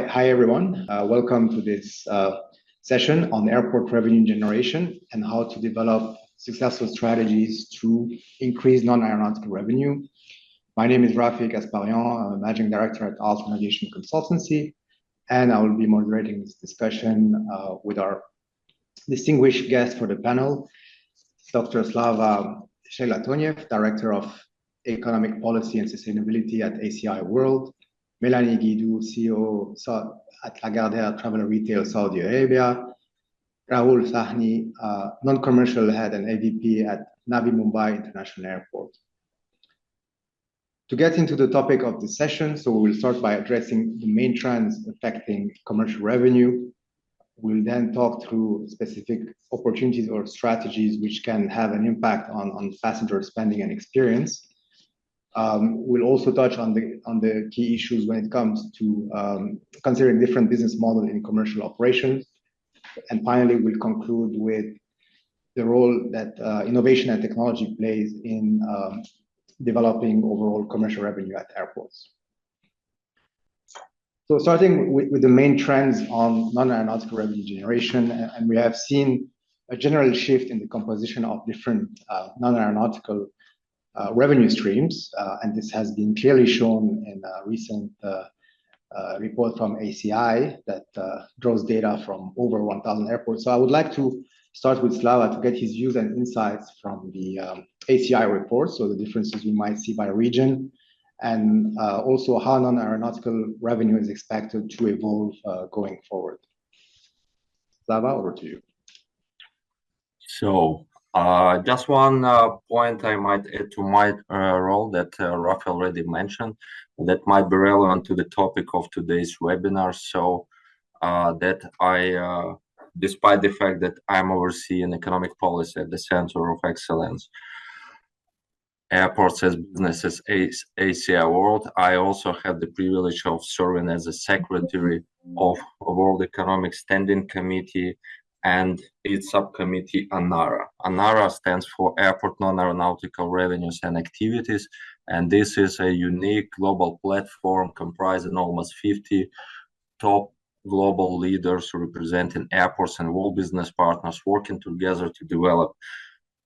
Hi everyone. Welcome to this session on airport revenue generation and how to develop successful strategies to increase non-aeronautical revenue. My name is Rafi Gasparian. I'm Managing Director at Altron Aviation Consultancy, and I will be moderating this discussion with our distinguished guest for the panel, Dr. Slava Shelatoniev, Director of Economic Policy and Sustainability at ACI World, Melanie Guidou, CEO at Lagardère Travel Retail Saudi Arabia, Rahul Sahni, non-commercial head and AVP at Navi Mumbai International Airport. To get into the topic of the session, so we will start by addressing the main trends affecting commercial revenue. We'll then talk through specific opportunities or strategies which can have an impact on passenger spending and experience. We'll also touch on the key issues when it comes to considering different business models in commercial operations. And finally, we'll conclude with the role that innovation and technology plays in developing overall commercial revenue at airports. So starting with the main trends on non-aeronautical revenue generation, and we have seen a general shift in the composition of different non-aeronautical revenue streams, and this has been clearly shown in a recent report from ACI that draws data from over 1,000 airports. So I would like to start with Slava to get his views and insights from the ACI report, so the differences we might see by region, and also how non-aeronautical revenue is expected to evolve going forward. Slava, over to you. So just one point I might add to my role that Rafi already mentioned that might be relevant to the topic of today's webinar. So that I, despite the fact that I'm overseeing economic policy at the Center of Excellence, Airports as Businesses, ACI World, I also have the privilege of serving as a secretary of World Economic Standing Committee and its subcommittee ANARA. ANARA stands for Airport Non-Aeronautical Revenues and Activities, and this is a unique global platform comprising almost 50 top global leaders representing airports and world business partners working together to develop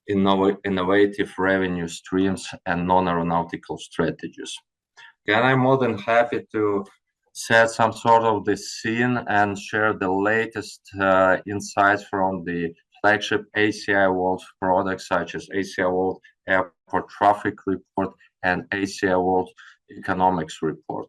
innovative revenue streams and non-aeronautical strategies. And I'm more than happy to set some sort of the scene and share the latest insights from the flagship ACI World products such as ACI World Airport Traffic Report and ACI World Economics Report.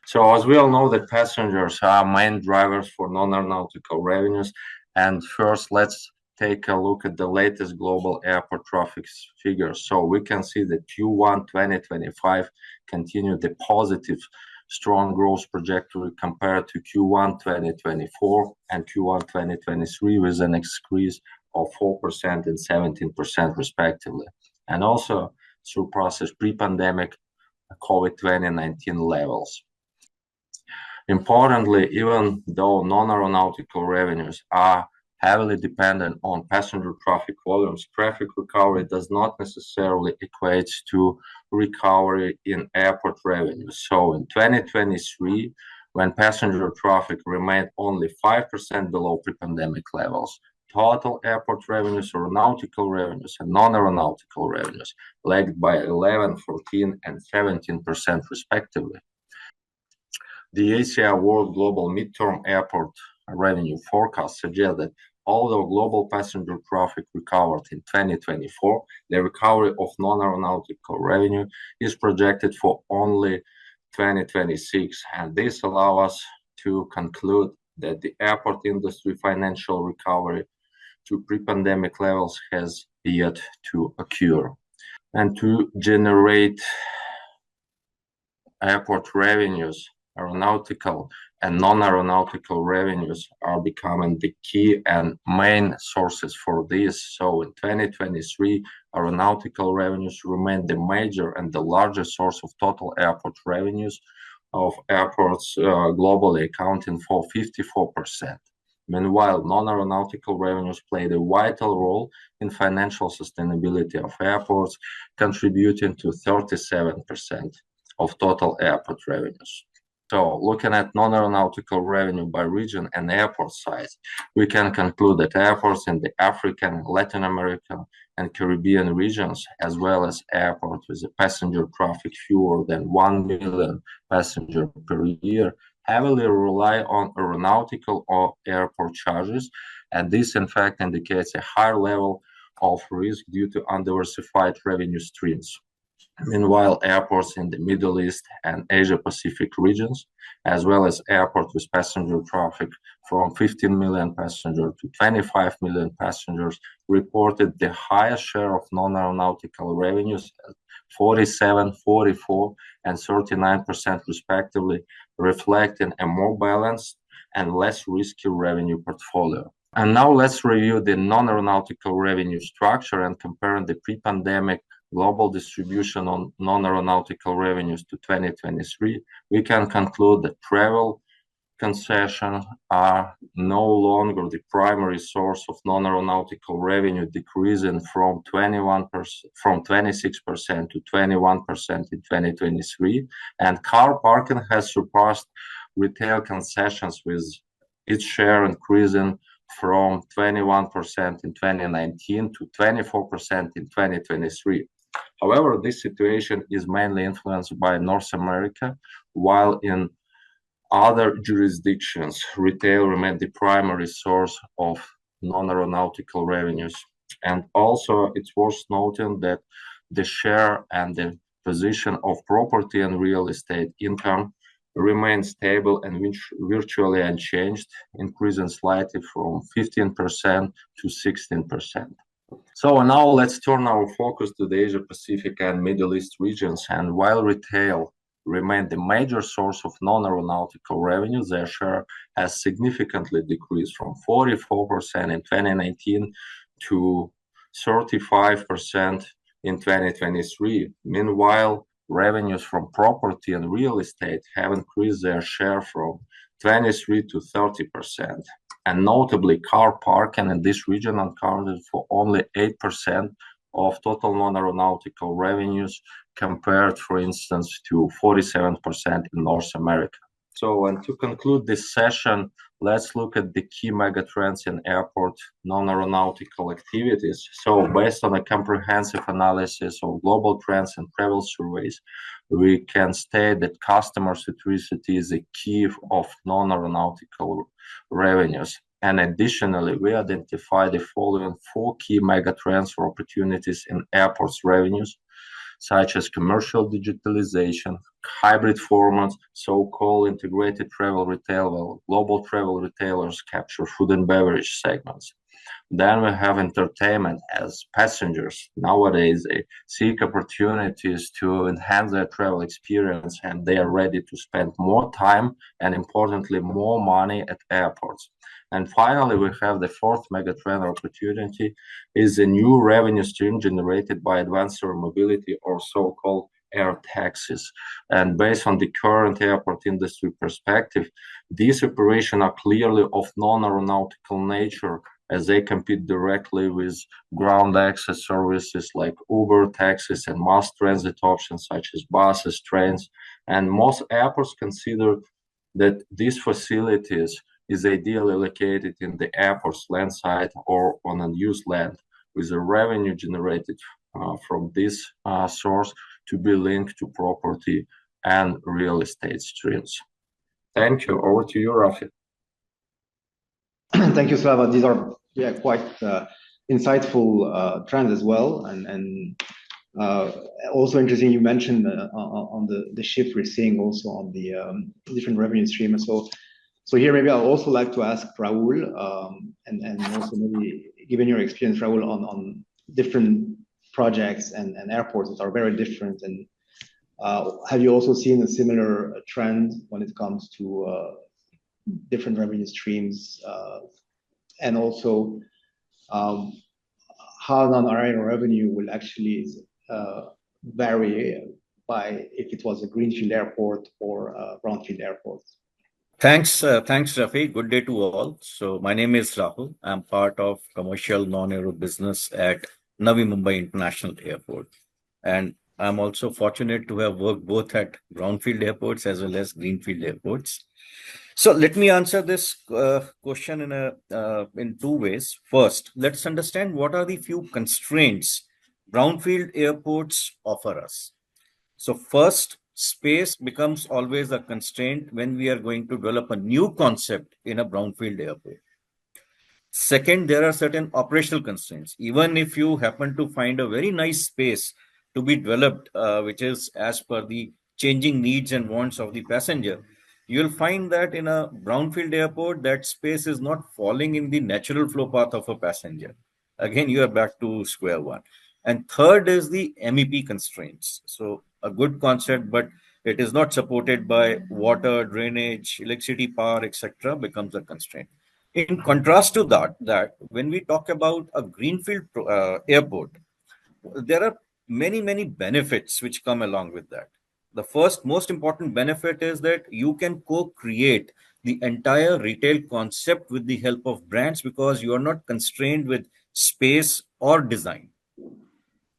So as we all know, the passengers are main drivers for non-aeronautical revenues. And first, let's take a look at the latest global airport traffic figures. So we can see that Q1 2025 continued the positive strong growth trajectory compared to Q1 2024 and Q1 2023 with an increase of 4% and 17% respectively, and also surpasses pre-pandemic COVID-19 levels. Importantly, even though non-aeronautical revenues are heavily dependent on passenger traffic volumes, traffic recovery does not necessarily equate to recovery in airport revenues. So in 2023, when passenger traffic remained only 5% below pre-pandemic levels, total airport revenues, aeronautical revenues, and non-aeronautical revenues lagged by 11, 14, and 17% respectively. The ACI World Global Midterm Airport Revenue Forecast suggests that although global passenger traffic recovered in 2024, the recovery of non-aeronautical revenue is projected for only 2026, and this allows us to conclude that the airport industry financial recovery to pre-pandemic levels has yet to occur. And to generate airport revenues, aeronautical and non-aeronautical revenues are becoming the key and main sources for this. So in 2023, aeronautical revenues remain the major and the largest source of total airport revenues of airports globally, accounting for 54%. Meanwhile, non-aeronautical revenues played a vital role in financial sustainability of airports, contributing to 37% of total airport revenues. So looking at non-aeronautical revenue by region and airport size, we can conclude that airports in the African, Latin American, and Caribbean regions, as well as airports with a passenger traffic fewer than 1 million passengers per year, heavily rely on aeronautical or airport charges, and this in fact indicates a higher level of risk due to undiversified revenue streams. Meanwhile, airports in the Middle East and Asia-Pacific regions, as well as airports with passenger traffic from 15 million passengers to 25 million passengers, reported the highest share of non-aeronautical revenues at 47, 44, and 39% respectively, reflecting a more balanced and less risky revenue portfolio. And now let's review the non-aeronautical revenue structure and compare the pre-pandemic global distribution on non-aeronautical revenues to 2023. We can conclude that travel concessions are no longer the primary source of non-aeronautical revenue, decreasing from 26% to 21% in 2023, and car parking has surpassed retail concessions, with its share increasing from 21% in 2019 to 24% in 2023. However, this situation is mainly influenced by North America, while in other jurisdictions, retail remains the primary source of non-aeronautical revenues. And also, it's worth noting that the share and the position of property and real estate income remain stable and virtually unchanged, increasing slightly from 15% to 16%. So now let's turn our focus to the Asia Pacific and Middle East regions. And while retail remained the major source of non-aeronautical revenue, their share has significantly decreased from 44% in 2019 to 35% in 2023. Meanwhile, revenues from property and real estate have increased their share from 23 to 30%. And notably, car parking in this region accounted for only 8% of total non-aeronautical revenues, compared, for instance, to 47% in North America. So, and to conclude this session, let's look at the key megatrends in airport non-aeronautical activities. So, based on a comprehensive analysis of global trends and travel surveys, we can state that customer centricity is a key of non-aeronautical revenues. And additionally, we identify the following 4 key megatrends or opportunities in airports revenues, such as commercial digitalization, hybrid formats, so-called integrated travel retail, while global travel retailers capture food and beverage segments. Then we have entertainment, as passengers nowadays they seek opportunities to enhance their travel experience, and they are ready to spend more time and, importantly, more money at airports. And finally, we have the 4th megatrend opportunity is a new revenue stream generated by advanced air mobility, or so-called air taxis. And based on the current airport industry perspective, these operations are clearly of non-aeronautical nature, as they compete directly with ground access services like Uber, taxis, and mass transit options such as buses, trains. And most airports consider that these facilities is ideally located in the airport's landside or on unused land, with the revenue generated from this source to be linked to property and real estate streams. Thank you. Over to you, Rafi. Thank you, Slava. These are quite insightful trends as well, and also interesting. You mentioned on the shift we're seeing also on the different revenue streams. So here maybe I'd also like to ask Raul, and also maybe given your experience, Raul, on different projects and airports that are very different, and have you also seen a similar trend when it comes to different revenue streams, and also how non-aero revenue will actually vary by if it was a greenfield airport or a brownfield airport? Thanks, Rafi. Good day to all. So my name is Rahul. I'm part of commercial non-aero business at Navi Mumbai International Airport. And I'm also fortunate to have worked both at brownfield airports as well as greenfield airports. So let me answer this question in two ways. First, let's understand what are the few constraints brownfield airports offer us. So first, space becomes always a constraint when we are going to develop a new concept in a brownfield airport. Second, there are certain operational constraints. Even if you happen to find a very nice space to be developed, which is as per the changing needs and wants of the passenger, you'll find that in a brownfield airport, that space is not falling in the natural flow path of a passenger. Again, you are back to square one. And third is the MEP constraints. So a good concept, but it is not supported by water, drainage, electricity, power, etc., becomes a constraint. In contrast to that when we talk about a greenfield airport, there are many benefits which come along with that. The first most important benefit is that you can co-create the entire retail concept with the help of brands because you are not constrained with space or design.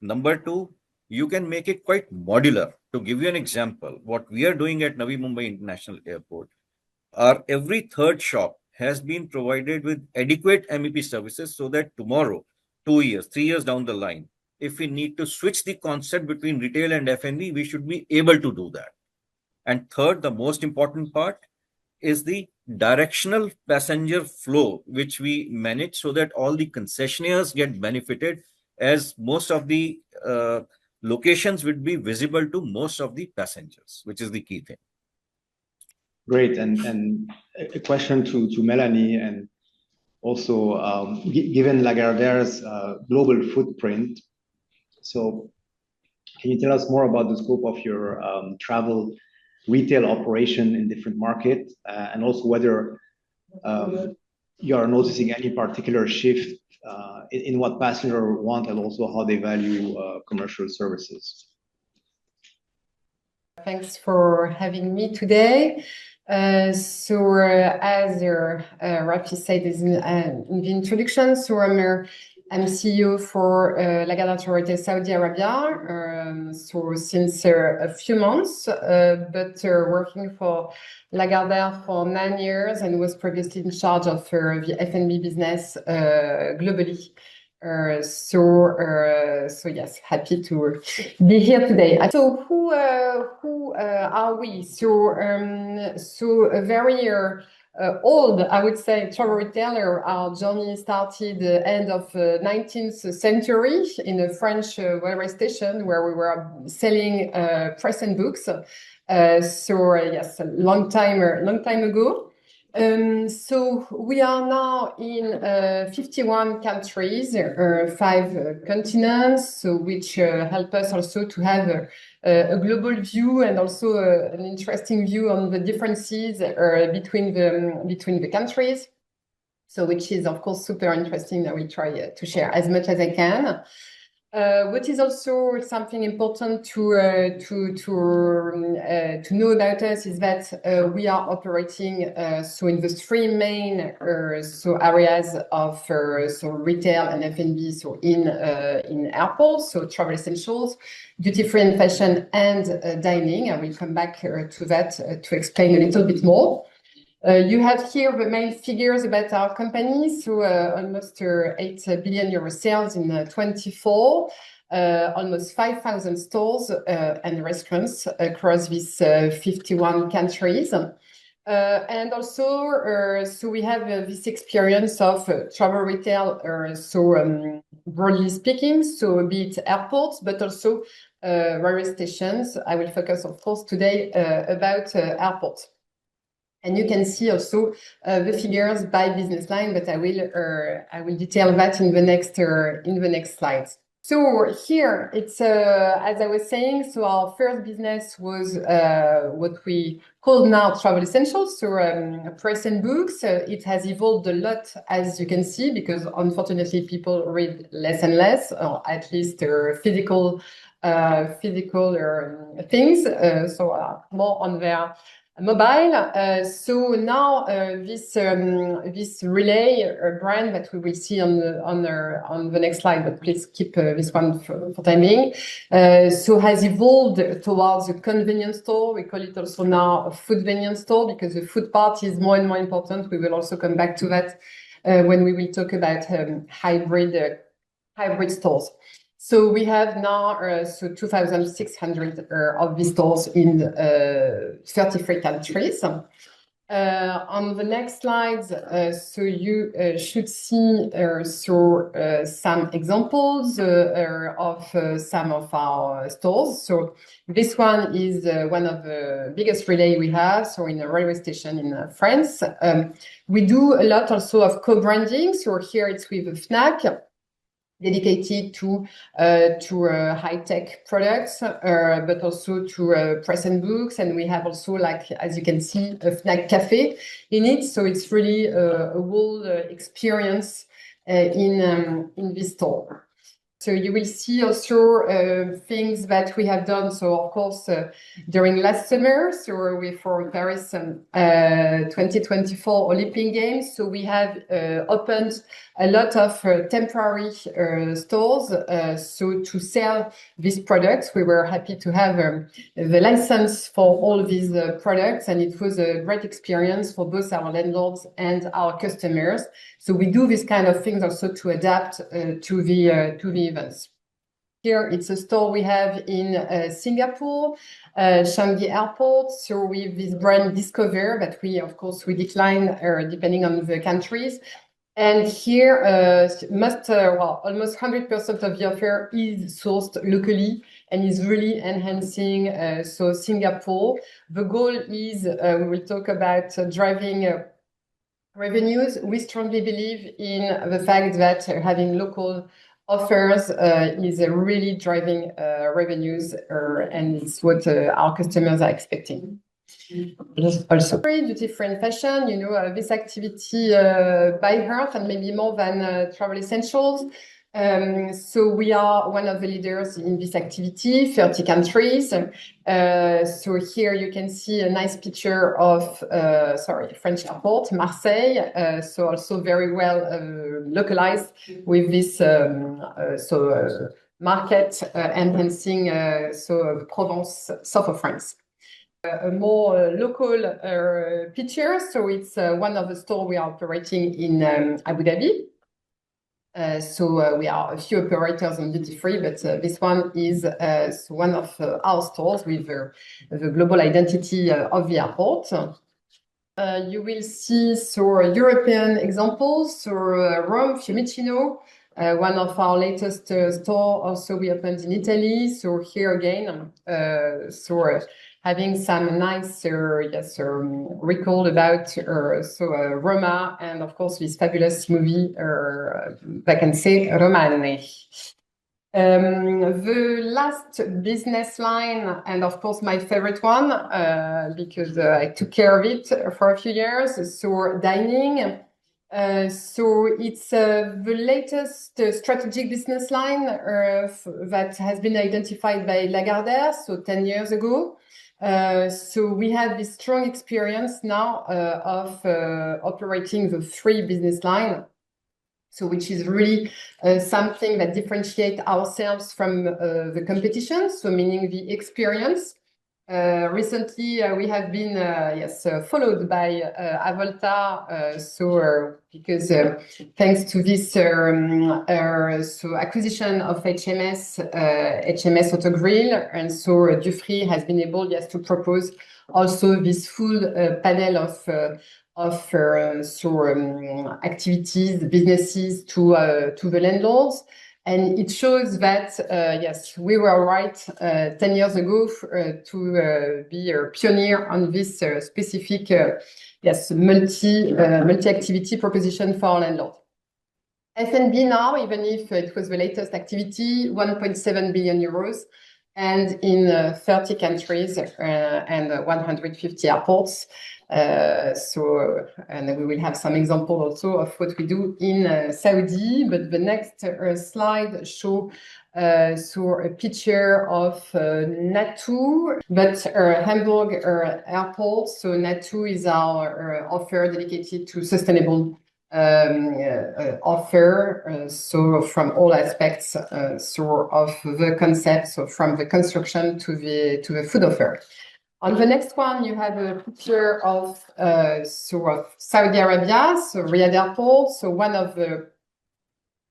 Number two, you can make it quite modular. To give you an example, what we are doing at Navi Mumbai International Airport, our every third shop has been provided with adequate MEP services so that tomorrow, 2 years, 3 years down the line, if we need to switch the concept between retail and F&B, we should be able to do that. And third, the most important part is the directional passenger flow, which we manage so that all the concessionaires get benefited, as most of the locations would be visible to most of the passengers, which is the key thing. Great, and a question to Melanie, and also given Lagardare's global footprint, so can you tell us more about the scope of your travel retail operation in different markets, and also whether you are noticing any particular shift in what passengers want and also how they value commercial services? Thanks for having me today. As Rafi said in the introduction, so I'm CEO for Lagardère Retail Saudi Arabia, so since a few months, but working for Lagardère for 9 years and was previously in charge of the F&B business globally. So yes, happy to be here today. So who are we? So a very old, I would say, travel retailer. Our journey started end of 19th century in a French railway station where we were selling press and books. Yes, a long time ago. So we are now in 51 countries, 5 continents, so which help us also to have a global view and also an interesting view on the differences between the countries. So which is of course super interesting that we try to share as much as I can. What is also something important to know about us is that we are operating so in the 3 main areas of so retail and F&B, so in airports, so travel essentials, duty free and fashion, and dining. I will come back to that to explain a little bit more. You have here the main figures about our company. So almost 8 billion euro sales in 24, almost 5,000 stores and restaurants across these 51 countries. And also, so we have this experience of travel retail, broadly speaking, so be it airports, but also railway stations. I will focus, of course, today about airports. And you can see also the figures by business line, but I will detail that in the next slides. So here it's as I was saying. So our first business was what we call now travel essentials, so press and books. It has evolved a lot, as you can see, because unfortunately people read less and less, or at least physical things. So more on their mobile. So now this relay brand that we will see on the next slide, but please keep this one for time being. So has evolved towards a convenience store. We call it also now a food convenience store because the food part is more and more important. We will also come back to that when we will talk about hybrid stores. So we have now 2,600 of these stores in 33 countries. On the next slides, so you should see some examples of some of our stores. So this one is one of the biggest relay we have, so in a railway station in France. We do a lot also of co-branding. So here it's with Fnac, dedicated to high-tech products, but also to press and books. And we have also, like, as you can see, a Fnac Cafe in it. So it's really a whole experience in this store. So you will see also things that we have done. So of course, during last summer, so we for Paris 2024 Olympic Games. So we have opened a lot of temporary stores. So to sell these products, we were happy to have the license for all these products, and it was a great experience for both our landlords and our customers. So we do this kind of things also to adapt to the events. Here it's a store we have in Singapore, Changi Airport. So with this brand Discover, that we decline depending on the countries. And here almost 100% of the offer is sourced locally and is really enhancing so Singapore. The goal is we will talk about driving revenues. We strongly believe in the fact that having local offers is really driving revenues, and it's what our customers are expecting. Also, duty-free fashion, you know, this activity by heart and maybe more than travel essentials. So we are one of the leaders in this activity, 30 countries. So here you can see a nice picture of, French airport, Marseille. So also very well localized with this market enhancing Provence, south of France. A more local picture. So it's one of the stores we are operating in Abu Dhabi. So we are a few operators on duty free, but this one is one of our stores with the global identity of the airport. You will see European examples. So Rome, Fiumicino, one of our latest store. Also we opened in Italy. So here again, having some nice recall about Roma, and of course this fabulous movie Vacanze Romane. The last business line, and of course my favorite one, because I took care of it for a few years, so dining. So it's the latest strategic business line that has been identified by Lagardère, so 10 years ago. So we have this strong experience now of operating the 3 business line. So which is really something that differentiates ourselves from the competition. So meaning the experience. Recently, we have been followed by Avolta. Because thanks to this acquisition of HMS Autogrill, and so Dufry has been able to propose also this full panel of activities, businesses to the landlords. And it shows that, yes, we were right 10 years ago to be a pioneer on this specific, multi-activity proposition for our landlord. F&B now, even if it was the latest activity, 1.7 billion euros, and in 30 countries and 150 airports. And we will have some example also of what we do in Saudi. But the next slide show a picture of Natu, but Hamburg airport. So Natu is our offer dedicated to sustainable offer. So from all aspects, of the concept, so from the construction to the food offer. On the next one, you have a picture of Saudi Arabia, so Riyadh Airport. So one of the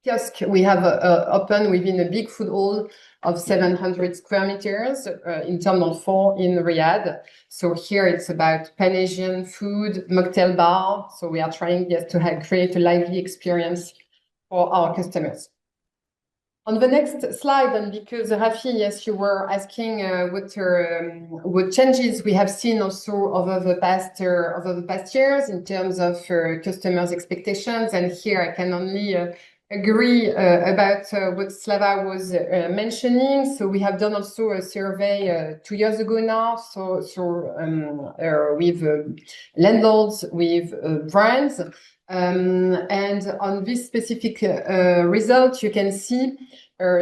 kiosks we have open within a big food hall of 700 square meters in Terminal 4 in Riyadh. So here it's about Pan-Asian food, mocktail bar. So we are trying to create a lively experience for our customers. On the next slide, and because Rafi, yes, you were asking what changes we have seen also over the past years in terms of customers' expectations, and here I can only agree about what Slava was mentioning. So we have done also a survey 2 years ago now. With landlords, with brands. And on this specific result, you can see,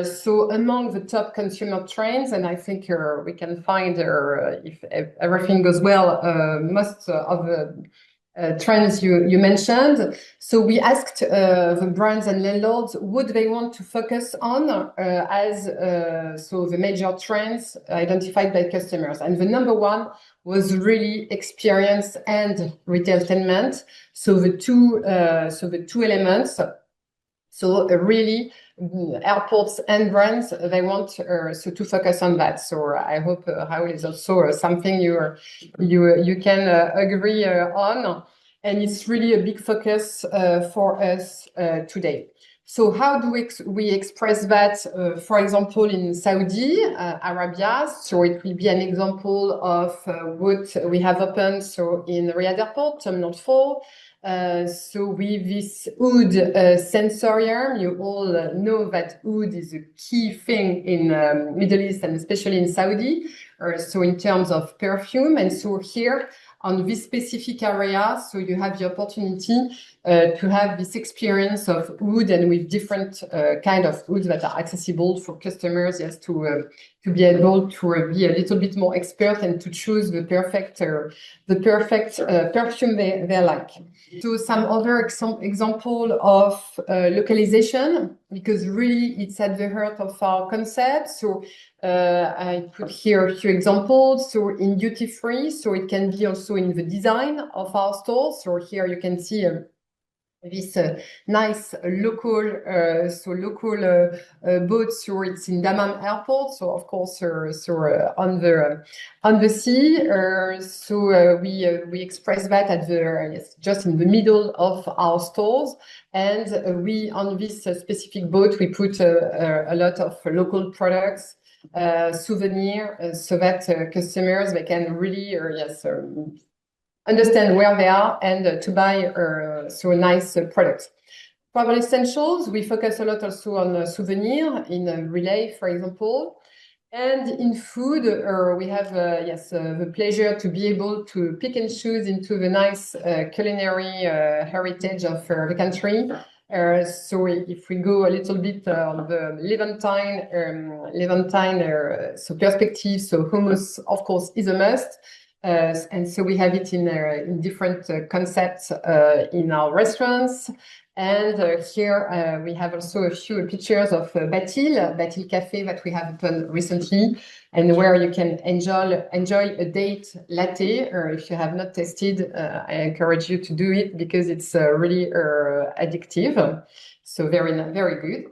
so among the top consumer trends, and I think we can find, if everything goes well, most of the trends you mentioned. So we asked the brands and landlords what they want to focus on as the major trends identified by customers. And the number one was really experience and retailtainment. So the two elements. So really airports and brands, they want to focus on that. So I hope Raoul is also something you can agree on. And it's really a big focus for us today. So how do we express that, for example, in Saudi Arabia? So it will be an example of what we have opened in Riyadh Airport, Terminal 4. So with this oud sensorium, you all know that oud is a key thing in Middle East and especially in Saudi. So in terms of perfume, and so here on this specific area, so you have the opportunity to have this experience of oud, and with different kind of ouds that are accessible for customers, yes, to be able to be a little bit more expert and to choose the perfect perfume they like. So some other example of localization, because really it's at the heart of our concept. So I put here a few examples. So in duty free, so it can be also in the design of our stores. So here you can see this nice local boat. So it's in Dammam Airport. So of course, on the sea. We express that at just in the middle of our stores, and we on this specific boat we put a lot of local products, souvenir, so that customers they can really understand where they are and to buy nice products. Travel essentials, we focus a lot also on souvenir in Relay, for example. And in food, we have the pleasure to be able to pick and choose into the nice culinary heritage of the country. So if we go a little bit on the Levantine perspective, so hummus, of course, is a must. And so we have it in different concepts in our restaurants. And here we have also a few pictures of Batil Cafe that we have opened recently, and where you can enjoy a date latte. Or if you have not tasted, I encourage you to do it because it's really addictive. So very, very good.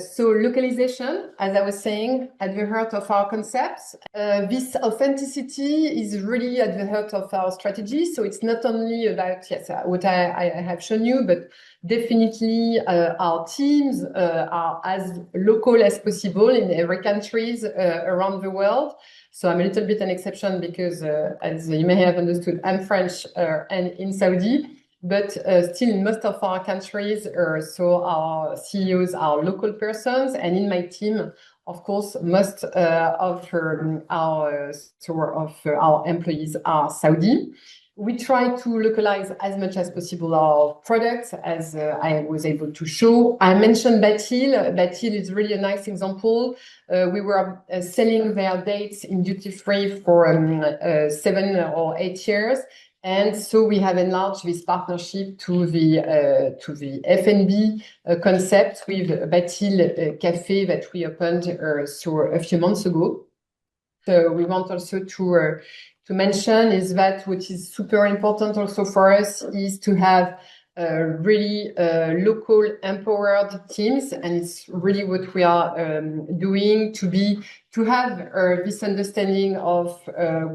So localization, as I was saying, at the heart of our concepts. This authenticity is really at the heart of our strategy. So it's not only about what I have shown you, but definitely our teams are as local as possible in every countries around the world. So I'm a little bit an exception because, as you may have understood, I'm French and in Saudi. But still in most of our countries, so our CEOs are local persons, and in my team, of course, most of our employees are Saudi. We try to localize as much as possible our products, as I was able to show. I mentioned Batil. Batil is really a nice example. We were selling their dates in duty-free for 7 or 8 years. And so we have enlarged this partnership to the F&B concept with Batil Cafe that we opened a few months ago. So we want also to mention is that what is super important also for us is to have really local empowered teams, and it's really what we are doing to have this understanding of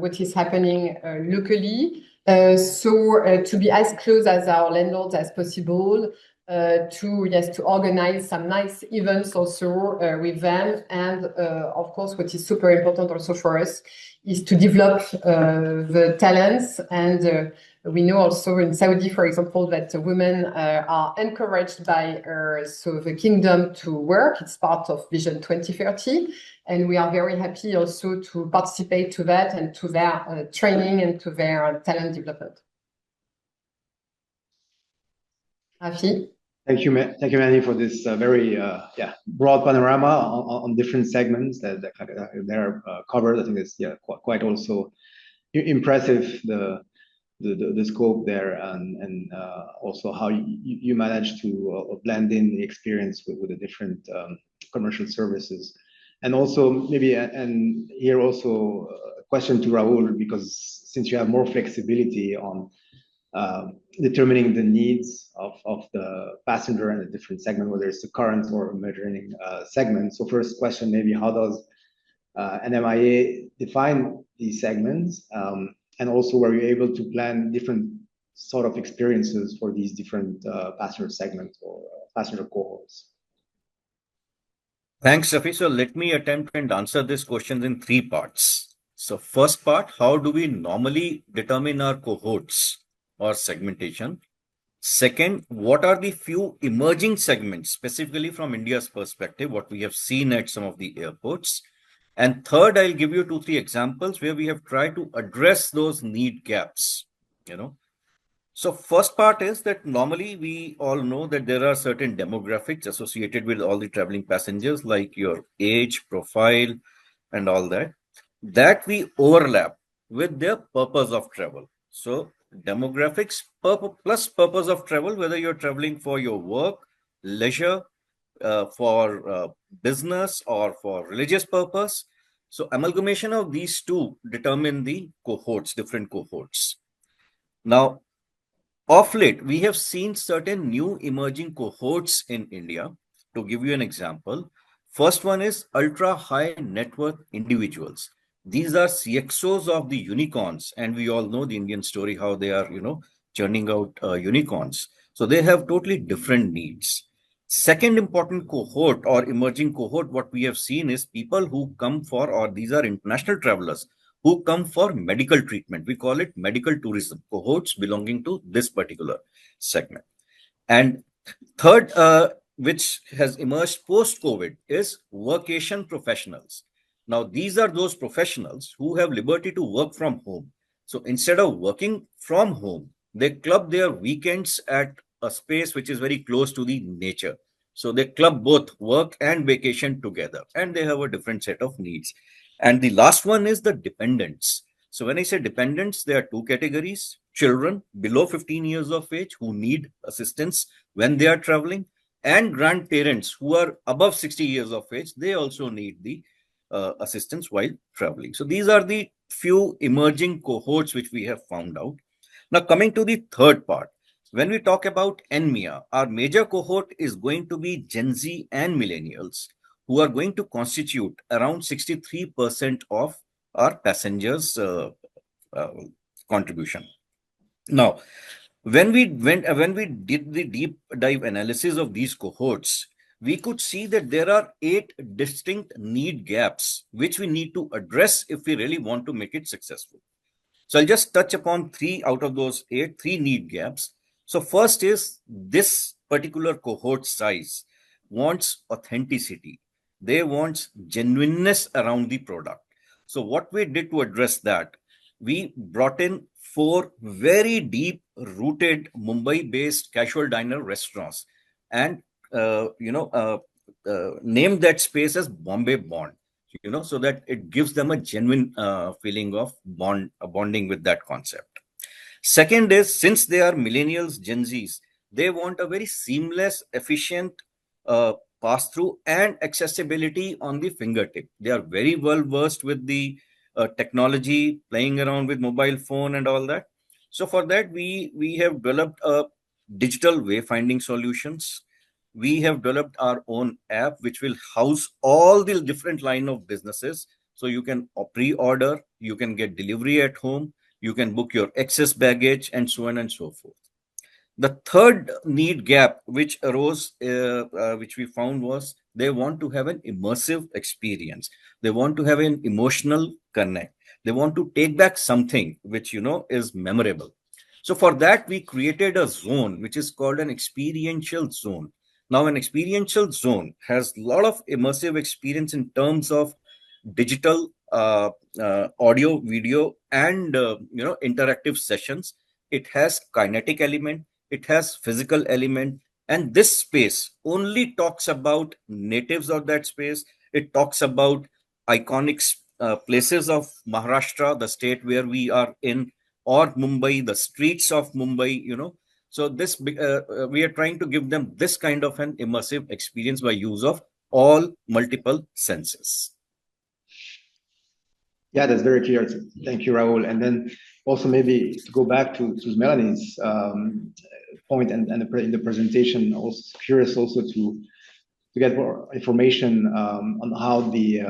what is happening locally. So to be as close as our landlords as possible, to organize some nice events also with them, and of course, what is super important also for us is to develop the talents. And we know also in Saudi, for example, that women are encouraged by the kingdom to work. It's part of Vision 2030. And we are very happy also to participate to that and to their training and to their talent development. Rafi? Thank you, Manny, for this very broad panorama on different segments that they're covered. I think it's quite also impressive the scope there, and also how you manage to blend in the experience with the different commercial services. And also maybe, and here also a question to Raoul, because since you have more flexibility on determining the needs of the passenger in a different segment, whether it's the current or measuring segment. So first question, maybe how does an MIA define these segments? And also were you able to plan different sort of experiences for these different passenger segments or passenger cohorts? Thanks, Rafi. So let me attempt and answer this question in 3 parts. So first part, how do we normally determine our cohorts or segmentation? Second, what are the few emerging segments, specifically from India's perspective, what we have seen at some of the airports? And third, I'll give you 2-3 examples where we have tried to address those need gaps, So first part is that normally we all know that there are certain demographics associated with all the traveling passengers, like your age, profile, and all that we overlap with their purpose of travel. So demographics plus purpose of travel, whether you're traveling for your work, leisure, for business, or for religious purpose. So amalgamation of these two determine the cohorts, different cohorts. Now, of late, we have seen certain new emerging cohorts in India. To give you an example, first one is ultra high net worth individuals. These are CXOs of the unicorns, and we all know the Indian story, how they are, churning out unicorns. So they have totally different needs. Second important cohort or emerging cohort, what we have seen is people who come for, or these are international travelers who come for medical treatment. We call it medical tourism cohorts belonging to this particular segment. And third, which has emerged post-COVID, is workation professionals. Now, these are those professionals who have liberty to work from home. So instead of working from home, they club their weekends at a space which is very close to the nature. So they club both work and vacation together, and they have a different set of needs. And the last one is the dependents. So when I say dependents, there are 2 categories: children below 15 years of age who need assistance when they are traveling, and grandparents who are above 60 years of age. They also need the assistance while traveling. So these are the few emerging cohorts which we have found out. Now, coming to the third part, when we talk about NMIA, our major cohort is going to be Gen Z and millennials, who are going to constitute around 63% of our passengers' contribution. Now, when we did the deep dive analysis of these cohorts, we could see that there are 8 distinct need gaps which we need to address if we really want to make it successful. So I'll just touch upon 3 out of those 8, 3 need gaps. So first is this particular cohort size wants authenticity. They want genuineness around the product. So what we did to address that, we brought in 4 very deep rooted Mumbai-based casual diner restaurants and named that space as Bombay Bond, so that it gives them a genuine feeling of bonding with that concept. Second is, since they are millennials, Gen Zs, they want a very seamless, efficient pass through and accessibility on the fingertip. They are very well versed with the technology, playing around with mobile phone and all that. So for that, we have developed a digital wayfinding solutions. We have developed our own app, which will house all the different line of businesses. So you can pre-order, you can get delivery at home, you can book your excess baggage, and so on and so forth. The third need gap which arose, which we found, was they want to have an immersive experience. They want to have an emotional connect. They want to take back something which, is memorable. So for that, we created a zone which is called an experiential zone. Now, an experiential zone has a lot of immersive experience in terms of digital, audio, video, and interactive sessions. It has kinetic element, it has physical element, and this space only talks about natives of that space. It talks about iconic places of Maharashtra, the state where we are in, or Mumbai, the streets of Mumbai. So this we are trying to give them this kind of an immersive experience by use of all multiple senses. Yeah, that's very clear. Thank you, Rahul. And then also maybe to go back to Melanie's point and in the presentation, also curious also to get more information on how the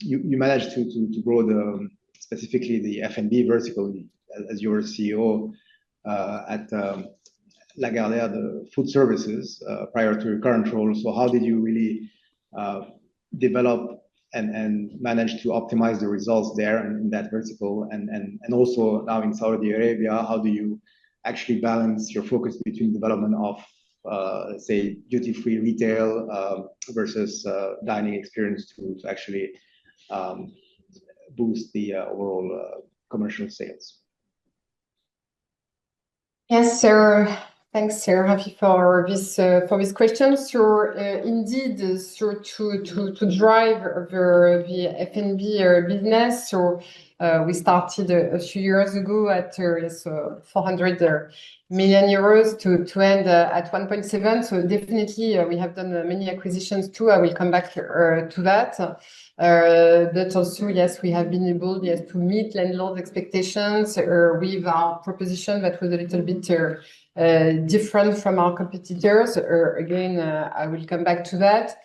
you managed to grow specifically the F&B vertical as your CEO at Lagardère, the food services, prior to your current role. So how did you really develop and manage to optimize the results there in that vertical, and also now in Saudi Arabia, how do you actually balance your focus between development of say duty-free retail versus dining experience to actually boost the overall commercial sales? Yes, sir. Thanks, sir. Happy for this question. So indeed, so to drive the F&B business, so we started a few years ago at 400 million euros to end at 1.7. So definitely we have done many acquisitions too. I will come back to that. But also, yes, we have been able, yes, to meet landlord expectations with our proposition that was a little bit different from our competitors. Again, I will come back to that.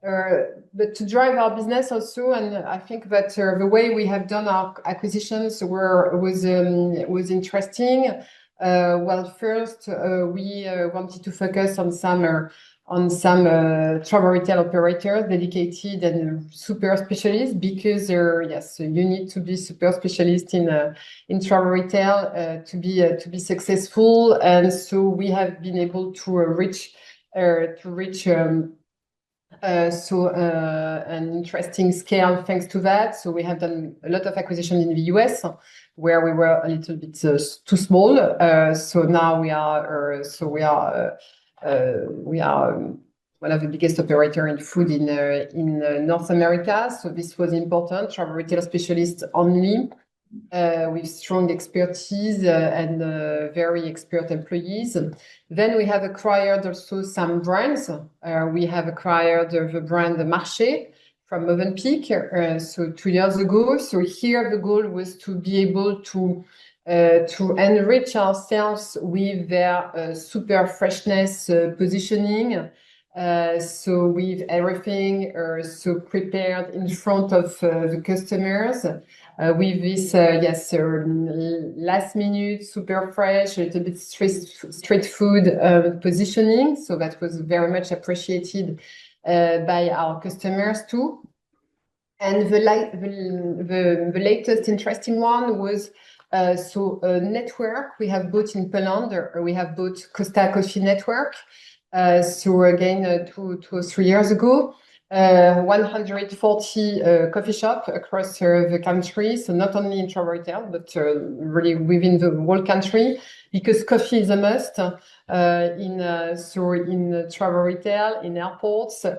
But to drive our business also, and I think that the way we have done our acquisitions was interesting. Well, first we wanted to focus on some travel retail operators dedicated and super specialists, because yes, you need to be super specialist in travel retail to be successful. And so we have been able to reach an interesting scale thanks to that. So we have done a lot of acquisition in the US, where we were a little bit too small. So now we are one of the biggest operator in food in North America. So this was important, travel retail specialists only, with strong expertise and very expert employees. Then we have acquired also some brands. We have acquired the brand Marché from Movenpick, so 2 years ago. So here the goal was to be able to enrich ourselves with their super freshness positioning. So with everything so prepared in front of the customers, with this yes, last minute, super fresh, a little bit street food positioning. So that was very much appreciated by our customers too. And the latest interesting one was so a network we have bought in Poland, or we have bought Costa Coffee Network. So again, 2 or 3 years ago. 140 coffee shops across the country. So not only in travel retail, but really within the whole country, because coffee is a must in travel retail, in airports. We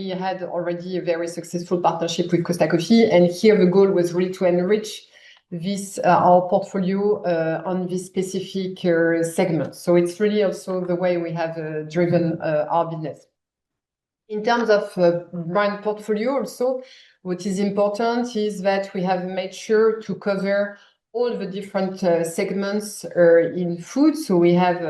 had already a very successful partnership with Costa Coffee, and here the goal was really to enrich this our portfolio on this specific segment. So it's really also the way we have driven our business. In terms of brand portfolio also, what is important is that we have made sure to cover all the different segments in food. So we have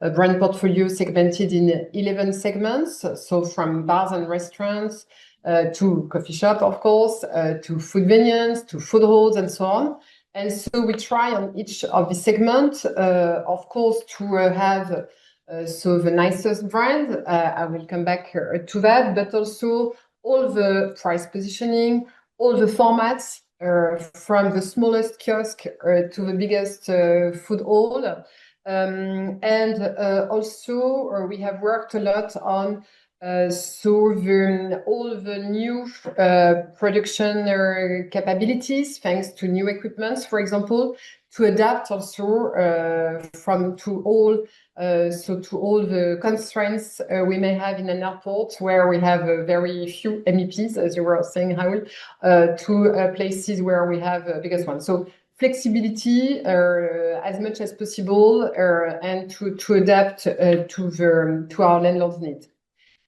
a brand portfolio segmented in 11 segments. So from bars and restaurants to coffee shop, of course, to food venues, to food halls, and so on. And so we try on each of the segments, of course, to have the nicest brand. I will come back to that, but also all the price positioning, all the formats, from the smallest kiosk to the biggest food hall. Also, we have worked a lot on all the new production capabilities, thanks to new equipments, for example, to adapt also to all the constraints we may have in an airport where we have very few MEPs, as you were saying, Raoul, to places where we have biggest ones. So flexibility as much as possible, and to adapt to our landlord's needs.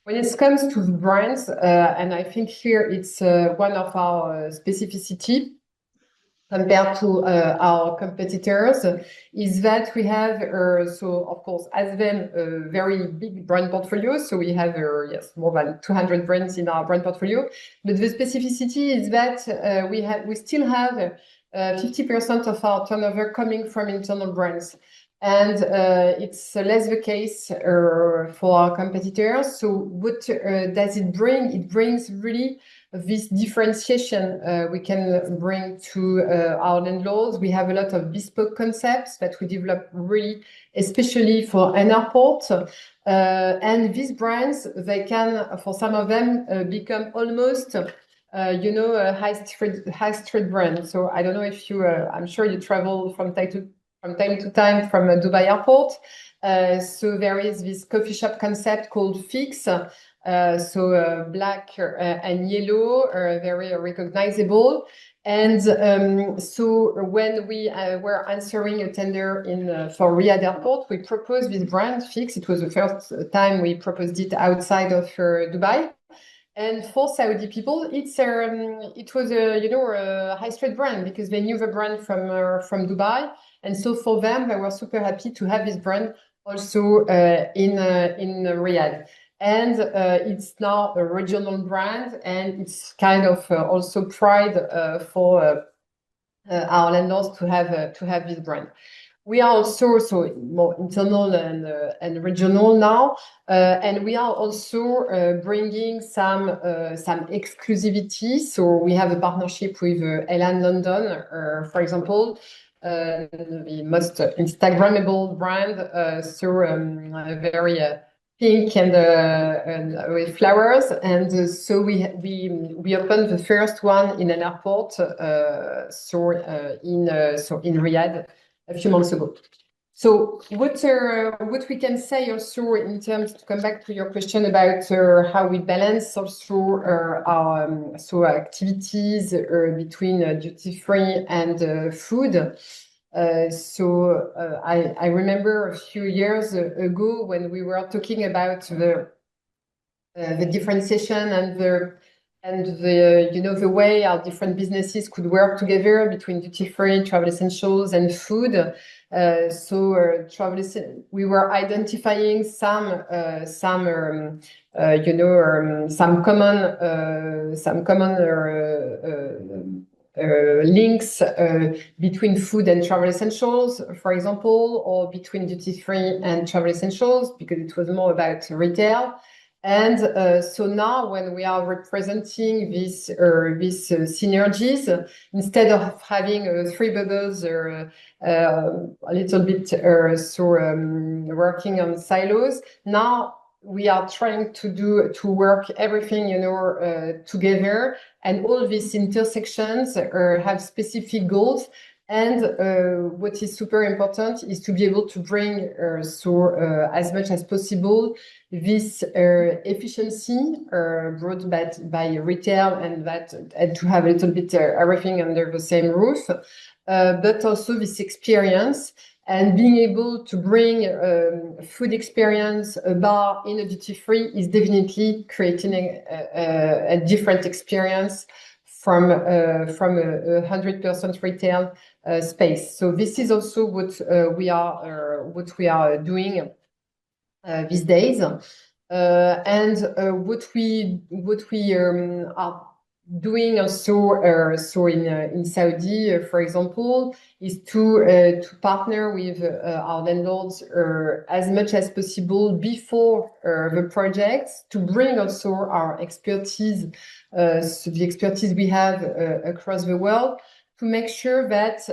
When it comes to the brands, and I think here it's one of our specificity compared to our competitors, is that we have, of course, as them, a very big brand portfolio. So we have, more than 200 brands in our brand portfolio. But the specificity is that we still have 50% of our turnover coming from internal brands. And it's less the case for our competitors. So what does it bring? It brings really this differentiation we can bring to our landlords. We have a lot of bespoke concepts that we develop really, especially for an airport. And these brands, they can, for some of them, become almost a high street brand. So I don't know if you, I'm sure you travel from time to time from Dubai airport. So there is this coffee shop concept called Fix. Black and yellow are very recognizable. And so when we were answering a tender for Riyadh airport, we proposed this brand Fix. It was the first time we proposed it outside of Dubai. And for Saudi people, it was a high street brand because they knew the brand from Dubai. And so for them, they were super happy to have this brand also in Riyadh. And it's now a regional brand, and it's kind of also pride for our landlords to have this brand. We are also more internal and regional now, and we are also bringing some exclusivity. So we have a partnership with Elan London, for example. The most Instagrammable brand, very pink and with flowers. And so we opened the first one in an airport, in Riyadh a few months ago. So what we can say also in terms, to come back to your question about how we balance also our activities between duty free and food. I remember a few years ago when we were talking about the differentiation and the way our different businesses could work together between duty free, travel essentials, and food. We were identifying some common links between food and travel essentials, for example, or between duty free and travel essentials, because it was more about retail. And so now when we are representing these synergies, instead of having three bubbles or a little bit working on silos, now we are trying to work everything, together, and all these intersections have specific goals. And what is super important is to be able to bring as much as possible this efficiency brought by retail, and to have a little bit everything under the same roof, but also this experience. And being able to bring food experience, a bar in a duty free, is definitely creating a different experience from a 100% retail space. So this is also what we are doing these days, and what we are doing also so in Saudi, for example, is to partner with our landlords as much as possible before the projects, to bring also our expertise, so the expertise we have across the world, to make sure that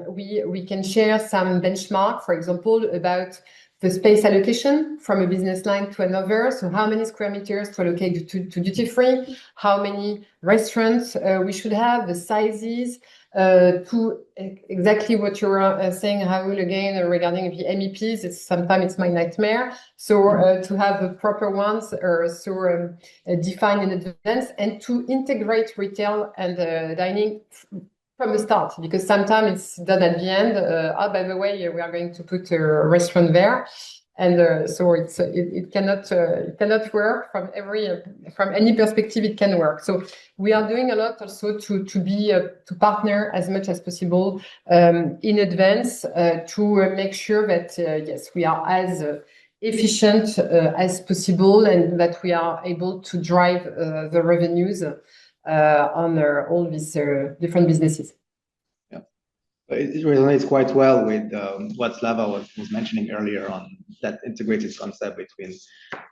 we can share some benchmark, for example, about the space allocation from a business line to another. So how many square meters to allocate to duty free, how many restaurants we should have, the sizes, to exactly what you were saying, Raoul, again, regarding the MEPs. Sometimes it's my nightmare. So to have the proper ones defined in advance, and to integrate retail and dining from the start, because sometimes it's done at the end. By the way, we are going to put a restaurant there, and so it cannot work from any perspective. It can work. So we are doing a lot also to partner as much as possible in advance, to make sure that yes, we are as efficient as possible, and that we are able to drive the revenues on all these different businesses. Yeah, it resonates quite well with what Slava was mentioning earlier on that integrated concept between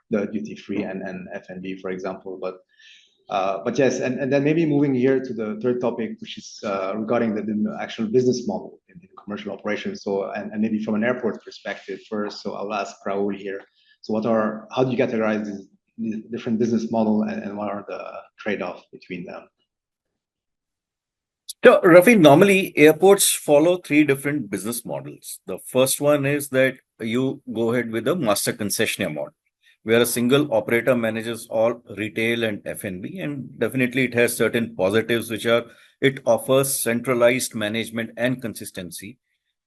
the duty free and F&B, for example. But yes, and then maybe moving here to the third topic, which is regarding the actual business model in commercial operations. So and maybe from an airport perspective first. So I'll ask Raoul here. So how do you categorize these different business model, and what are the trade-offs between them? So, Rafi, normally airports follow three different business models. The first one is that you go ahead with a master concessionaire model, where a single operator manages all retail and F&B, and definitely it has certain positives, which are it offers centralized management and consistency,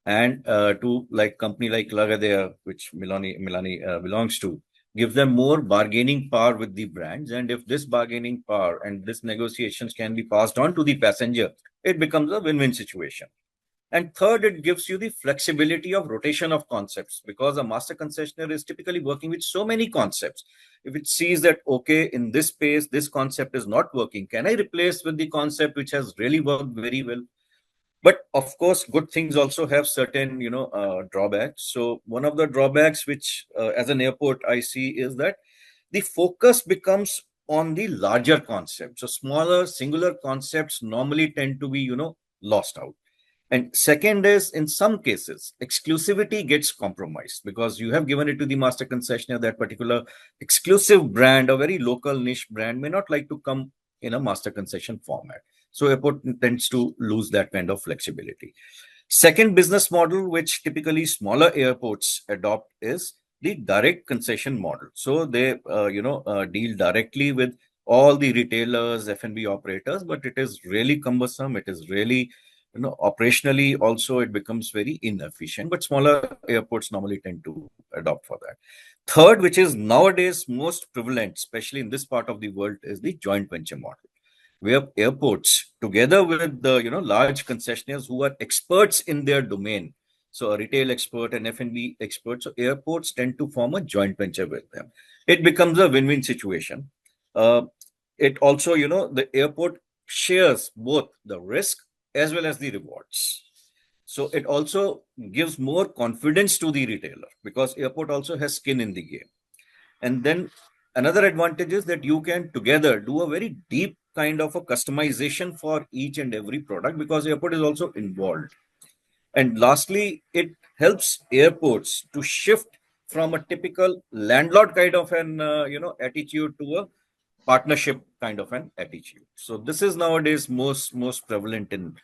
and to like company like Lagardère, which Milani belongs to, give them more bargaining power with the brands. And if this bargaining power and this negotiations can be passed on to the passenger, it becomes a win-win situation. And third, it gives you the flexibility of rotation of concepts, because a master concessionaire is typically working with so many concepts. If it sees that, okay, in this space, this concept is not working, can I replace with the concept which has really worked very well? But of course, good things also have certain, drawbacks. So one of the drawbacks, which as an airport I see, is that the focus becomes on the larger concepts. So smaller singular concepts normally tend to be, lost out. And second is, in some cases, exclusivity gets compromised, because you have given it to the master concessionaire. That particular exclusive brand, a very local niche brand, may not like to come in a master concession format. So airport tends to lose that kind of flexibility. Second business model, which typically smaller airports adopt, is the direct concession model. So they, deal directly with all the retailers, F&B operators, but it is really cumbersome. It is really, operationally also it becomes very inefficient. But smaller airports normally tend to adopt for that. Third, which is nowadays most prevalent, especially in this part of the world, is the joint venture model, where airports, together with the large concessionaires who are experts in their domain, so a retail expert and F&B expert, so airports tend to form a joint venture with them. It becomes a win-win situation. It also, the airport shares both the risk as well as the rewards. So it also gives more confidence to the retailer, because airport also has skin in the game. And then another advantage is that you can together do a very deep kind of a customization for each and every product, because airport is also involved. And lastly, it helps airports to shift from a typical landlord kind of an attitude to a partnership kind of an attitude. So this is nowadays most prevalent in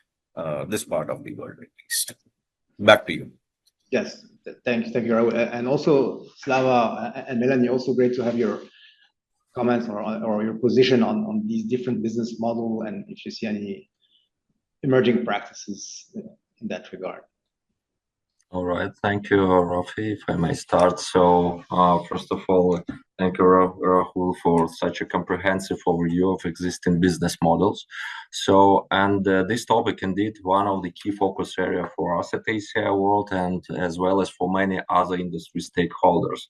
this part of the world, at least. Back to you. Yes, thank you, Raul. And also Slava and Melanie, also great to have your comments or your position on these different business model, and if you see any emerging practices in that regard. All right, thank you, Rafi. If I may start. So, first of all, thank you, Rahul, for such a comprehensive overview of existing business models. So, and this topic indeed one of the key focus area for us at ACI World, and as well as for many other industry stakeholders.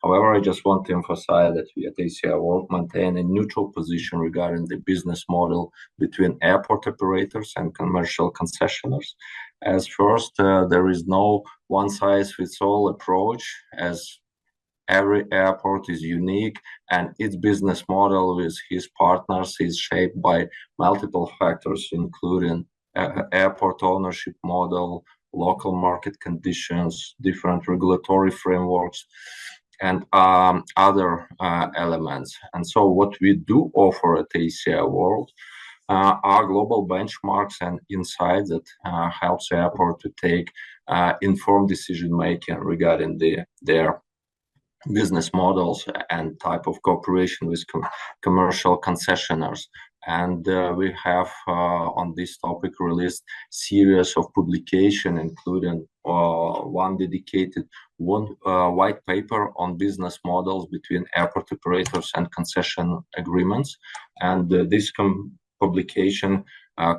However, I just want to emphasize that we at ACI World maintain a neutral position regarding the business model between airport operators and commercial concessionaires. As first, there is no one-size-fits-all approach, as every airport is unique and its business model with his partners is shaped by multiple factors, including airport ownership model, local market conditions, different regulatory frameworks, and other elements. And so what we do offer at ACI World are global benchmarks and insights that helps the airport to take informed decision making regarding their business models and type of cooperation with commercial concessionaires. And we have on this topic released series of publication, including one dedicated white paper on business models between airport operators and concession agreements. And this publication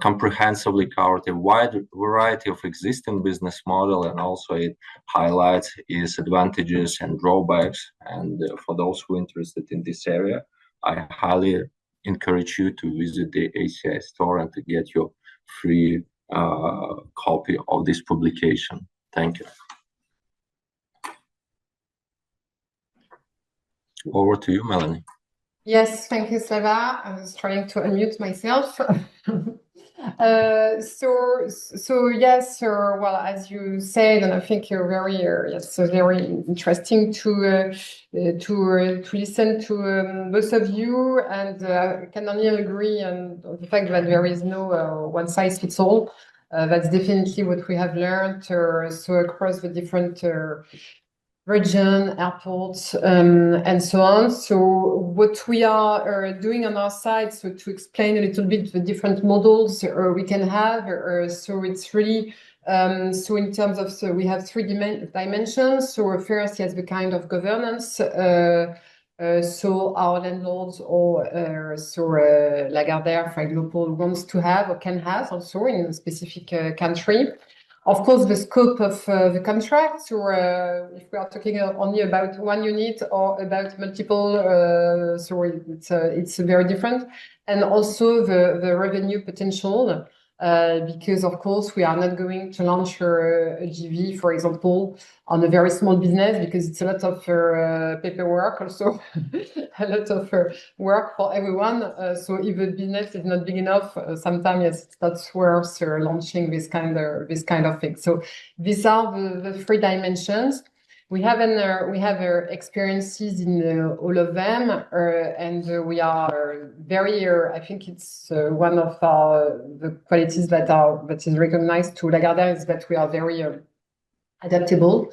comprehensively covered a wide variety of existing business model, and also it highlights its advantages and drawbacks. And for those who are interested in this area, I highly encourage you to visit the ACI store and to get your free copy of this publication. Thank you. Over to you, Melanie. Yes, thank you, Slava. I was trying to unmute myself. So yes, well, as you said, and I think you're very, very interesting to listen to both of you, and I can only agree on the fact that there is no one size fits all. That's definitely what we have learned. So across the different region, airports, and so on. So what we are doing on our side, so to explain a little bit the different models we can have, so it's really, so in terms of, so we have three dimensions. So first, yes, the kind of governance, so our landlords or Lagardère, for example, wants to have or can have also in a specific country. Of course, the scope of the contract, so if we are talking only about one unit or about multiple, so it's very different. And also the revenue potential, because of course we are not going to launch a GV, for example, on a very small business, because it's a lot of paperwork, also a lot of work for everyone. So if the business is not big enough, sometimes yes, it's not worth launching this kind of thing. So these are the three dimensions. We have experiences in all of them, and we are very. I think it's one of the qualities that is recognized to Lagardère is that we are very adaptable.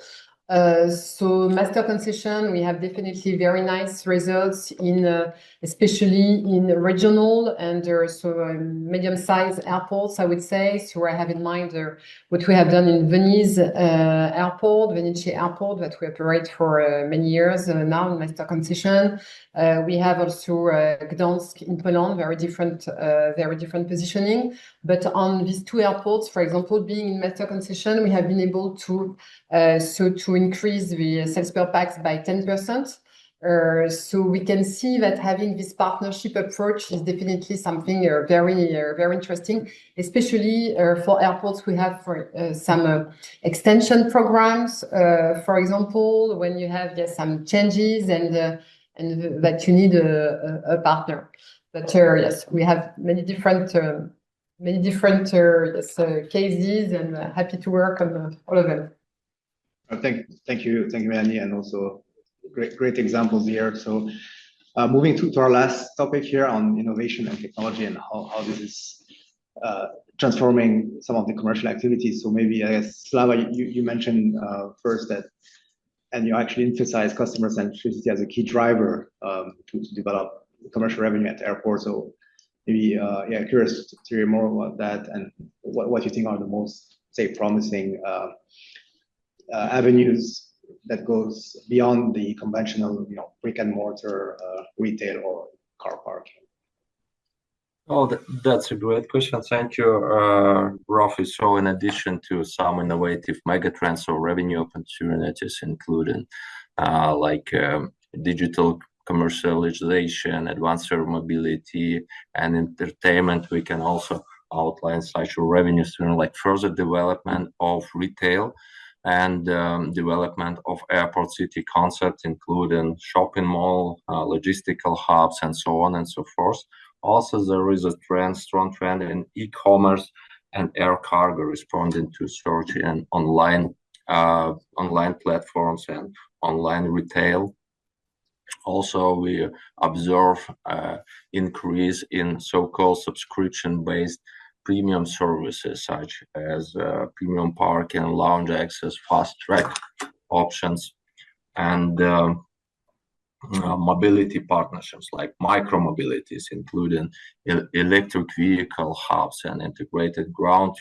So master concession, we have definitely very nice results in, especially in regional and medium-sized airports, I would say. So I have in mind what we have done in Venice Airport, Venice Airport, that we operate for many years now in master concession. We have also Gdansk in Poland, very different positioning. But on these two airports, for example, being in master concession, we have been able to increase the sales per pax by 10%. So we can see that having this partnership approach is definitely something very interesting, especially for airports. We have some extension programs, for example, when you have some changes and that you need a partner. But yes, we have many different cases, and happy to work on all of them. Thank you, Melanie, and also great examples here. So moving to our last topic here on innovation and technology and how this is transforming some of the commercial activities. So maybe I guess Slava, you mentioned first that, and you actually emphasize customer centricity as a key driver to develop commercial revenue at the airport. So maybe curious to hear more about that and what you think are the most, say, promising avenues that goes beyond the conventional, brick and mortar retail or car parking. Oh, that's a great question. Thank you, Rafi. So in addition to some innovative megatrends or revenue opportunities, including digital commercialization, advanced air mobility, and entertainment, we can also outline such a revenue stream like further development of retail and development of airport city concepts, including shopping mall, logistical hubs, and so on and so forth. Also, there is a strong trend in e-commerce and air cargo responding to search and online platforms and online retail. Also, we observe increase in so-called subscription-based premium services such as premium parking, lounge access, fast track options, and mobility partnerships like micro-mobilities, including electric vehicle hubs and integrated ground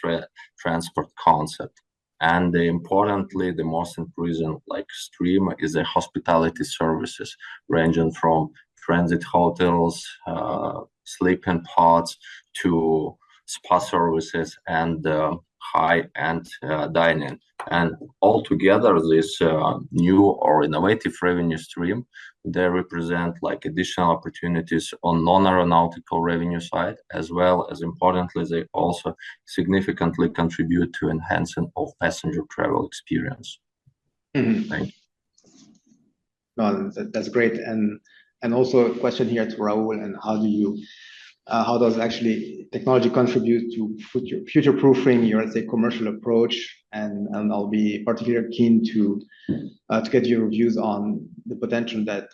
transport concept. And importantly, the most increasing stream is the hospitality services, ranging from transit hotels, sleeping pods, to spa services and high-end dining. And altogether, this new or innovative revenue stream, they represent additional opportunities on non-aeronautical revenue side, as well as importantly, they also significantly contribute to enhancing of passenger travel experience. Mm-hmm. Thank you. No, that's great. And also a question here to Raul, and how does actually technology contribute to future-proofing your, let's say, commercial approach? And I'll be particularly keen to get your views on the potential that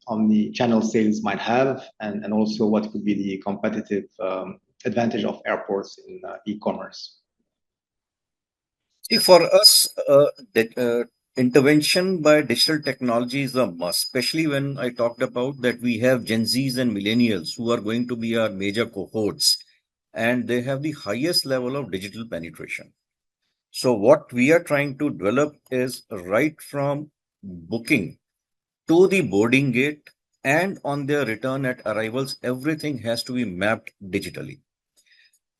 omni-channel sales might have, and also what could be the competitive advantage of airports in e-commerce. See, for us, intervention by digital technology is a must, especially when I talked about that we have Gen Zs and millennials who are going to be our major cohorts, and they have the highest level of digital penetration. So what we are trying to develop is right from booking to the boarding gate and on their return at arrivals, everything has to be mapped digitally.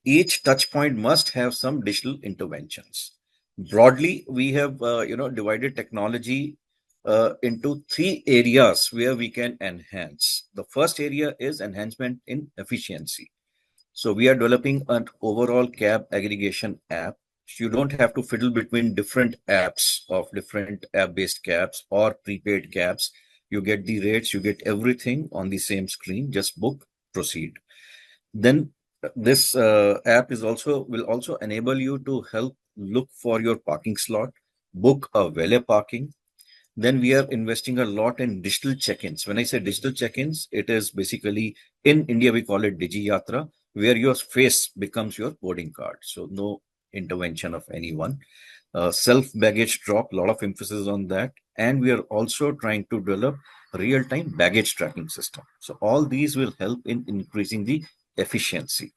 Each touch point must have some digital interventions. Broadly, we have divided technology into 3 areas where we can enhance. The first area is enhancement in efficiency. So we are developing an overall cab aggregation app. So you don't have to fiddle between different apps of different app-based cabs or prepaid cabs. You get the rates, you get everything on the same screen. Just book, proceed. Then this app will also enable you to help look for your parking slot, book a valet parking. Then we are investing a lot in digital check-ins. When I say digital check-ins, it is basically, in India we call it Digi Yatra, where your face becomes your boarding card. So no intervention of anyone. Self-baggage drop, a lot of emphasis on that. And we are also trying to develop real-time baggage tracking system. So all these will help in increasing the efficiency.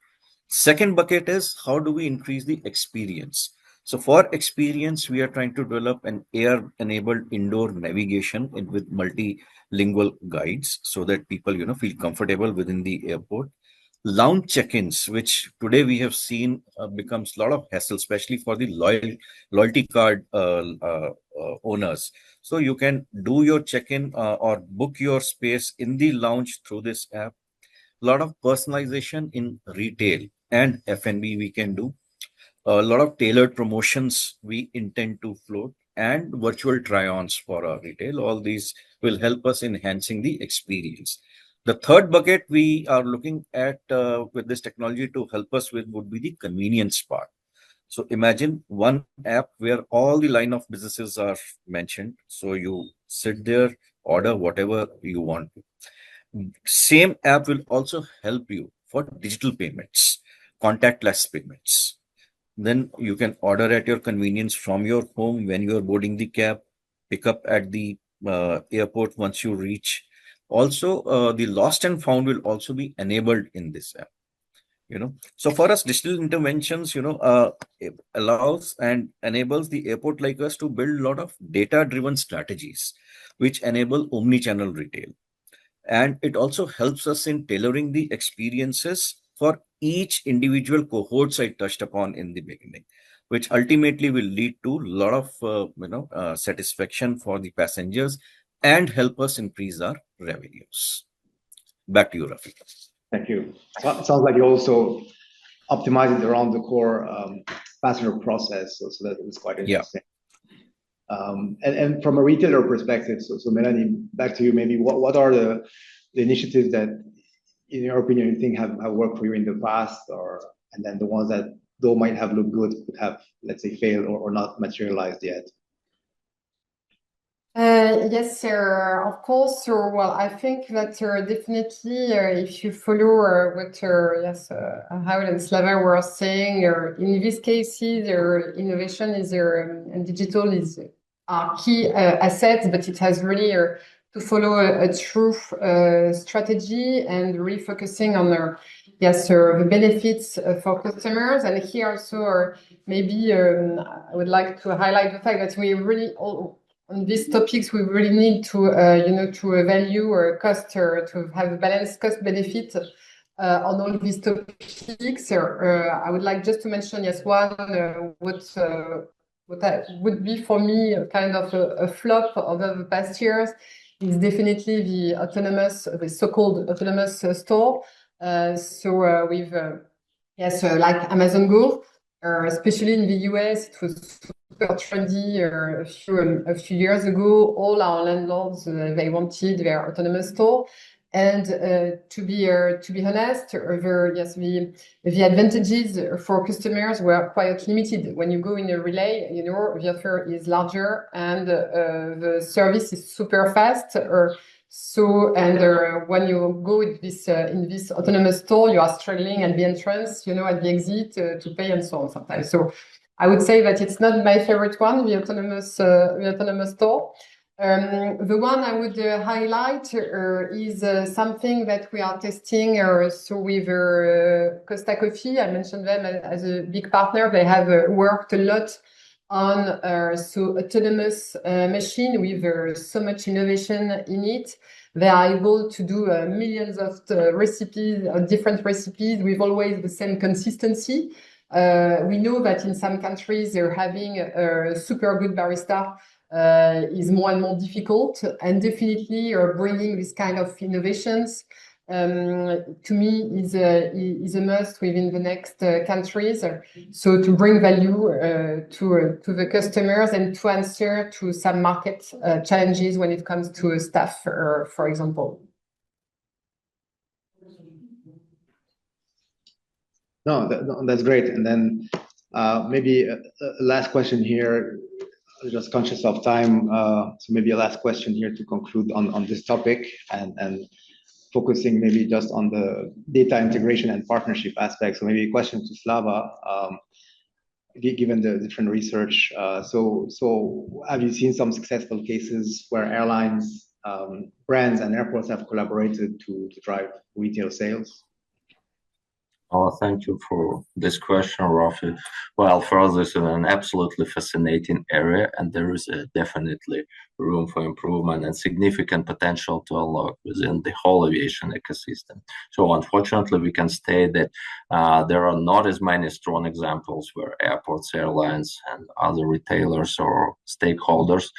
Second bucket is how do we increase the experience? So for experience, we are trying to develop an air-enabled indoor navigation with multilingual guides so that people feel comfortable within the airport. Lounge check-ins, which today we have seen becomes a lot of hassle, especially for the loyalty card owners. So you can do your check-in or book your space in the lounge through this app. A lot of personalization in retail and F&B we can do. A lot of tailored promotions we intend to float, and virtual try-ons for our retail. All these will help us enhancing the experience. The third bucket we are looking at with this technology to help us with would be the convenience part. So imagine one app where all the line of businesses are mentioned. So you sit there, order whatever you want. Same app will also help you for digital payments, contactless payments. Then you can order at your convenience from your home when you are boarding the cab, pick up at the airport once you reach. Also, the lost and found will also be enabled in this app. So for us, digital interventions, it allows and enables the airport like us to build a lot of data-driven strategies, which enable omni-channel retail. And it also helps us in tailoring the experiences for each individual cohorts I touched upon in the beginning, which ultimately will lead to a lot of satisfaction for the passengers and help us increase our revenues. Back to you, Rafi. Thank you. So it sounds like you also optimize it around the core passenger process, so that is quite interesting. And from a retailer perspective, so Melanie, back to you. Maybe what are the initiatives that, in your opinion, you think have worked for you in the past, and then the ones that though might have looked good could have, let's say, failed or not materialized yet? Yes, sir, of course. So, well, I think that definitely, if you follow what Raoul and Slava were saying, in these cases, innovation is and digital is our key assets, but it has really to follow a true strategy and really focusing on the benefits for customers. And here also, maybe I would like to highlight the fact that we really on these topics, we really need to, to value or cost or to have a balanced cost benefit on all these topics. I would like just to mention, yes, one, what would be for me kind of a flop over the past years is definitely the so-called autonomous store. So with, like Amazon Go, especially in the US, it was super trendy a few years ago. All our landlords, they wanted their autonomous store. And to be honest, the advantages for customers were quite limited. When you go in a relay, the offer is larger and the service is super fast. When you go with this in this autonomous store, you are struggling at the entrance, at the exit to pay and so on sometimes. So I would say that it's not my favorite one, the autonomous store. The one I would highlight is something that we are testing. So with Costa Coffee, I mentioned them as a big partner. They have worked a lot on autonomous machine with so much innovation in it. They are able to do millions of recipes, different recipes with always the same consistency. We know that in some countries they're having a super good barista is more and more difficult, and definitely bringing this kind of innovations to me is a must within the next countries. So to bring value to the customers and to answer to some market challenges when it comes to staff, for example. No, that's great. And then maybe a last question here. Just conscious of time, so maybe a last question here to conclude on this topic and focusing maybe just on the data integration and partnership aspects. So maybe a question to Slava, given the different research. So have you seen some successful cases where airlines, brands, and airports have collaborated to drive retail sales? Thank you for this question, Rafi. Well, for us, this is an absolutely fascinating area, and there is definitely room for improvement and significant potential to unlock within the whole aviation ecosystem. So unfortunately, we can state that there are not as many strong examples where airports, airlines, and other retailers or stakeholders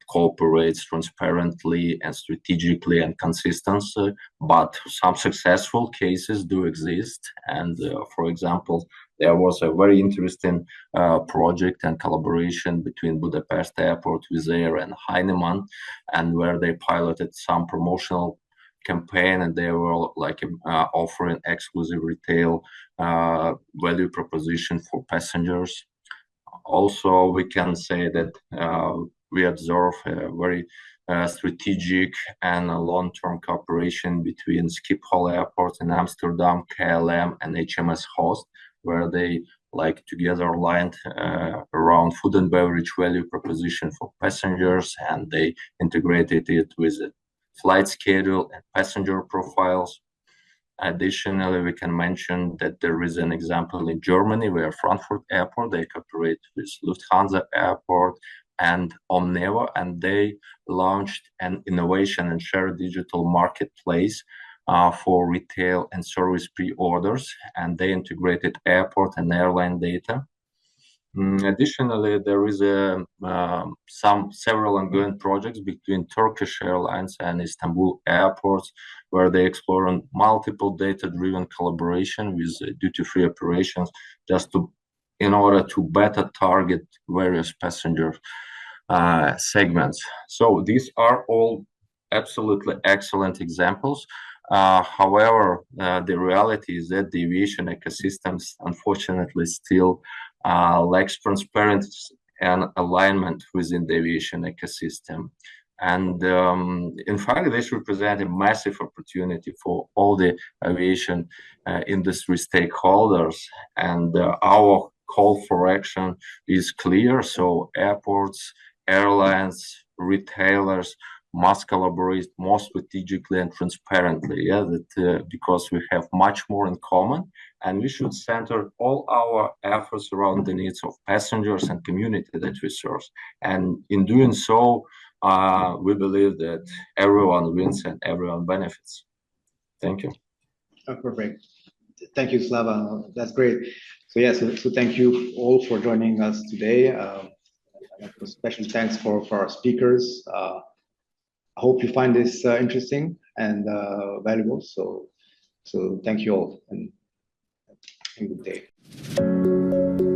cooperates transparently and strategically and consistently, but some successful cases do exist. And for example, there was a very interesting project and collaboration between Budapest Airport, Wizz Air, and Heinemann, and where they piloted some promotional campaign, and they were like offering exclusive retail value proposition for passengers. Also, we can say that we observe a very strategic and a long-term cooperation between Schiphol Airport in Amsterdam, KLM, and HMS Host, where they like together aligned around food and beverage value proposition for passengers, and they integrated it with the flight schedule and passenger profiles. Additionally, we can mention that there is an example in Germany where Frankfurt Airport, they cooperate with Lufthansa Airport and Omneva, and they launched an innovation and shared digital marketplace for retail and service pre-orders, and they integrated airport and airline data. Additionally, there is several ongoing projects between Turkish Airlines and Istanbul airports, where they explore multiple data-driven collaboration with duty-free operations, in order to better target various passenger segments. So these are all absolutely excellent examples. However, the reality is that the aviation ecosystems, unfortunately, still lacks transparency and alignment within the aviation ecosystem. And in fact, this represents a massive opportunity for all the aviation industry stakeholders. And our call for action is clear. So airports, airlines, retailers must collaborate more strategically and transparently, because we have much more in common, and we should center all our efforts around the needs of passengers and community that we serve. And in doing so, we believe that everyone wins and everyone benefits. Thank you. Oh, perfect. Thank you, Slava. That's great. So yes, so thank you all for joining us today. Special thanks for our speakers. I hope you find this interesting and valuable. So thank you all, and good day.